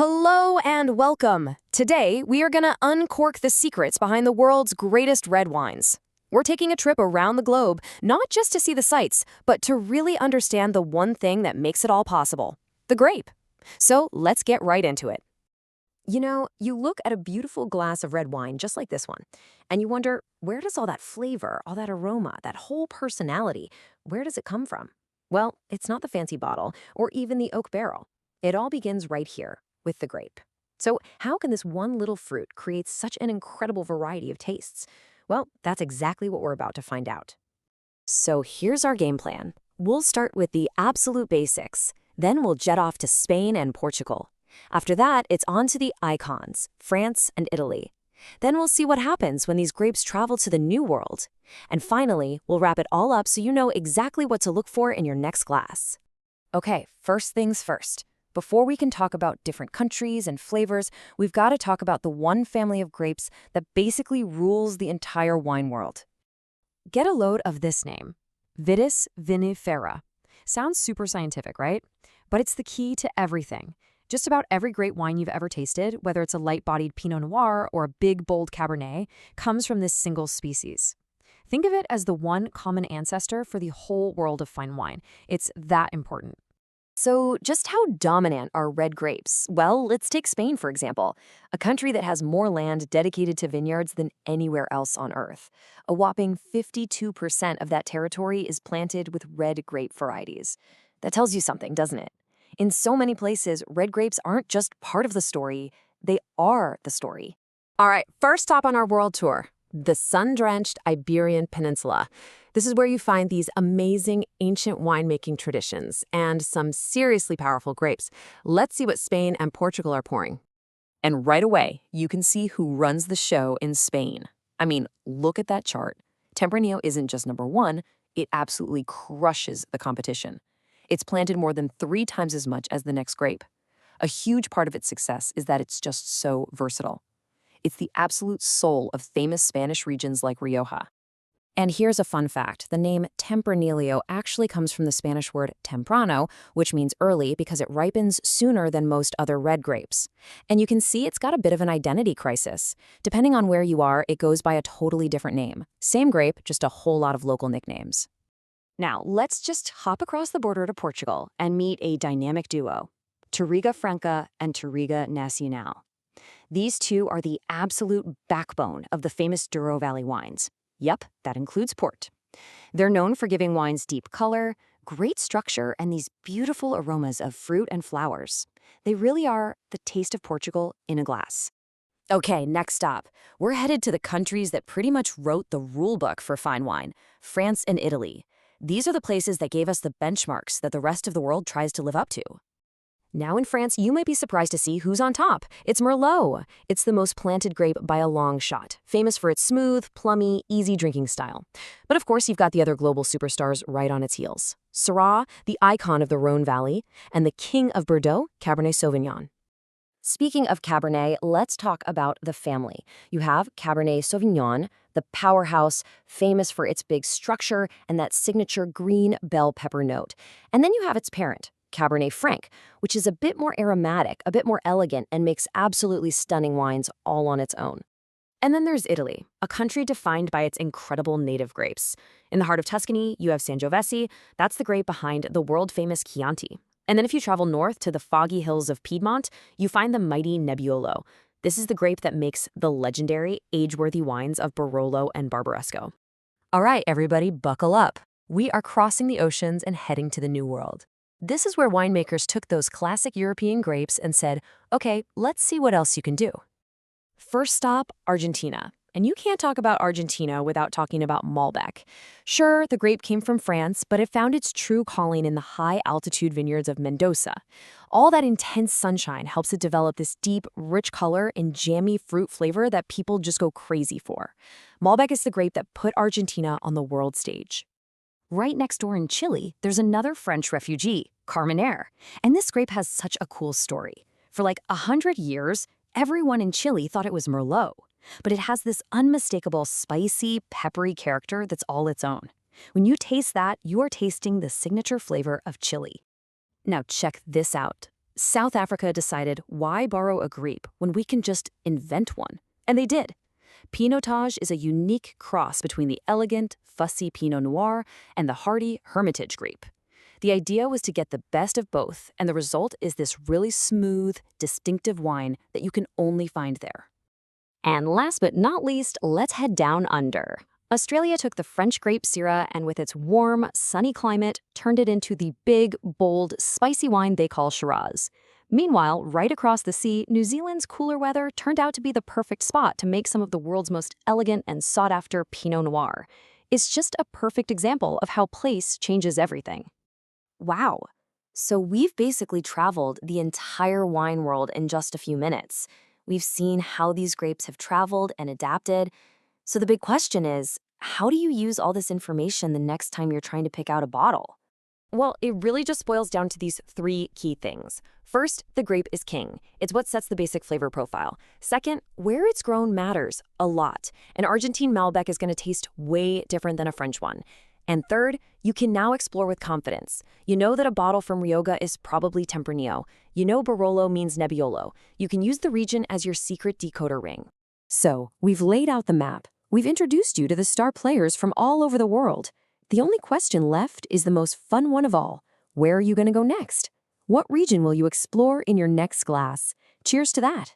Hello and welcome. Today, we are going to uncork the secrets behind the world's greatest red wines. We're taking a trip around the globe, not just to see the sights, but to really understand the one thing that makes it all possible, the grape. So let's get right into it. You look at a beautiful glass of red wine just like this one, and you wonder, where does all that flavor, all that aroma, that whole personality, where does it come from? Well, it's not the fancy bottle or even the oak barrel. It all begins right here with the grape. So how can this one little fruit create such an incredible variety of tastes? Well, that's exactly what we're about to find out. So here's our game plan. We'll start with the absolute basics. Then we'll jet off to Spain and Portugal. After that, it's on to the icons, France and Italy. Then we'll see what happens when these grapes travel to the New World. And finally, we'll wrap it all up so you know exactly what to look for in your next glass. Okay, first things first. Before we can talk about different countries and flavors, we've got to talk about the one family of grapes that basically rules the entire wine world. Get a load of this name, Vitis vinifera. Sounds super scientific, right? But it's the key to everything. Just about every great wine you've ever tasted, whether it's a light-bodied Pinot Noir or a big, bold Cabernet, comes from this single species. Think of it as the one common ancestor for the whole world of fine wine. It's that important. So just how dominant are red grapes? Well, let's take Spain, for example, a country that has more land dedicated to vineyards than anywhere else on Earth. A whopping 52% of that territory is planted with red grape varieties. That tells you something, doesn't it? In so many places, red grapes aren't just part of the story, they are the story. All right, first stop on our world tour, the sun-drenched Iberian Peninsula. This is where you find these amazing ancient winemaking traditions and some seriously powerful grapes. Let's see what Spain and Portugal are pouring. And right away, you can see who runs the show in Spain. I mean, look at that chart. Tempranillo isn't just number one, it absolutely crushes the competition. It's planted more than 3 times as much as the next grape. A huge part of its success is that it's just so versatile. It's the absolute soul of famous Spanish regions like Rioja. And here's a fun fact. The name Tempranillo actually comes from the Spanish word temprano, which means early because it ripens sooner than most other red grapes. And you can see it's got a bit of an identity crisis. Depending on where you are, it goes by a totally different name. Same grape, just a whole lot of local nicknames. Now, let's just hop across the border to Portugal and meet a dynamic duo, Touriga Franca and Touriga Nacional. These two are the absolute backbone of the famous Douro Valley wines. Yep, that includes port. They're known for giving wines deep color, great structure, and these beautiful aromas of fruit and flowers. They really are the taste of Portugal in a glass. Okay, next stop. We're headed to the countries that pretty much wrote the rulebook for fine wine, France and Italy. These are the places that gave us the benchmarks that the rest of the world tries to live up to. Now in France, you might be surprised to see who's on top. It's Merlot. It's the most planted grape by a long shot, famous for its smooth, plummy, easy drinking style. But of course, you've got the other global superstars right on its heels. Syrah, the icon of the Rhone Valley, and the king of Bordeaux, Cabernet Sauvignon. Speaking of Cabernet, let's talk about the family. You have Cabernet Sauvignon, the powerhouse, famous for its big structure and that signature green bell pepper note. And then you have its parent, Cabernet Franc, which is a bit more aromatic, a bit more elegant, and makes absolutely stunning wines all on its own. And then there's Italy, a country defined by its incredible native grapes. In the heart of Tuscany, you have Sangiovese. That's the grape behind the world-famous Chianti. And then if you travel north to the foggy hills of Piedmont, you find the mighty Nebbiolo. This is the grape that makes the legendary, age-worthy wines of Barolo and Barbaresco. All right, everybody, buckle up. We are crossing the oceans and heading to the New World. This is where winemakers took those classic European grapes and said, okay, let's see what else you can do. First stop, Argentina. And you can't talk about Argentina without talking about Malbec. Sure, the grape came from France, but it found its true calling in the high-altitude vineyards of Mendoza. All that intense sunshine helps it develop this deep, rich color and jammy fruit flavor that people just go crazy for. Malbec is the grape that put Argentina on the world stage. Right next door in Chile, there's another French refugee, Carmenere. And this grape has such a cool story. For like 100 years, everyone in Chile thought it was Merlot. But it has this unmistakable spicy, peppery character that's all its own. When you taste that, you are tasting the signature flavor of Chile. Now check this out. South Africa decided, why borrow a grape when we can just invent one? And they did. Pinotage is a unique cross between the elegant, fussy Pinot Noir and the hardy Hermitage grape. The idea was to get the best of both, and the result is this really smooth, distinctive wine that you can only find there. And last but not least, let's head down under. Australia took the French grape Syrah and with its warm, sunny climate, turned it into the big, bold, spicy wine they call Shiraz. Meanwhile, right across the sea, New Zealand's cooler weather turned out to be the perfect spot to make some of the world's most elegant and sought-after Pinot Noir. It's just a perfect example of how place changes everything. Wow. So we've basically traveled the entire wine world in just a few minutes. We've seen how these grapes have traveled and adapted. So the big question is, how do you use all this information the next time you're trying to pick out a bottle? Well, it really just boils down to these three key things. First, the grape is king. It's what sets the basic flavor profile. Second, where it's grown matters a lot. An Argentine Malbec is going to taste way different than a French one. And third, you can now explore with confidence. You know that a bottle from Rioja is probably Tempranillo. You know Barolo means Nebbiolo. You can use the region as your secret decoder ring. So, we've laid out the map. We've introduced you to the star players from all over the world. The only question left is the most fun one of all. Where are you going to go next? What region will you explore in your next glass? Cheers to that.